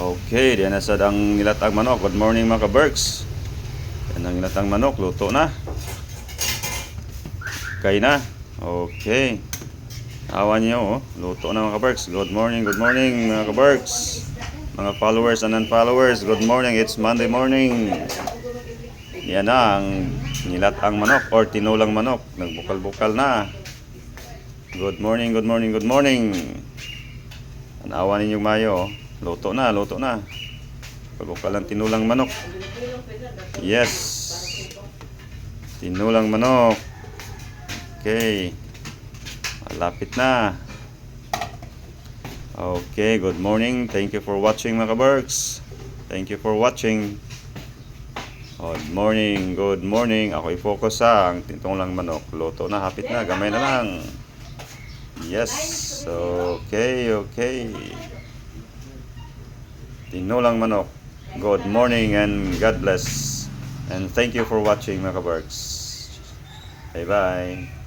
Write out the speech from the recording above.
Okay, diyan na sad ang nilatang manok. Good morning mga ka-Berks. Yan ang nilatang manok, luto na. Kay na. Okay. Awan niyo, oh. Luto na mga ka-Berks. Good morning mga ka-Berks. Mga followers and non-followers, good morning. It's Monday morning. Yan na ang nilatang manok or tinulang manok. Nagbukal-bukal na. Good morning. Anawan ninyo mayo, oh. Luto na. Bukal ang tinulang manok. Yes. Tinulang manok. Okay. Malapit na. Okay, good morning. Thank you for watching mga ka-Berks. Thank you for watching. Good morning. Ako i-focus sa ang tinulang manok. Luto na, hapit na, gamay na lang. Yes. Okay. Tinulang manok. Good morning and God bless. And thank you for watching mga ka-Berks. Bye-bye.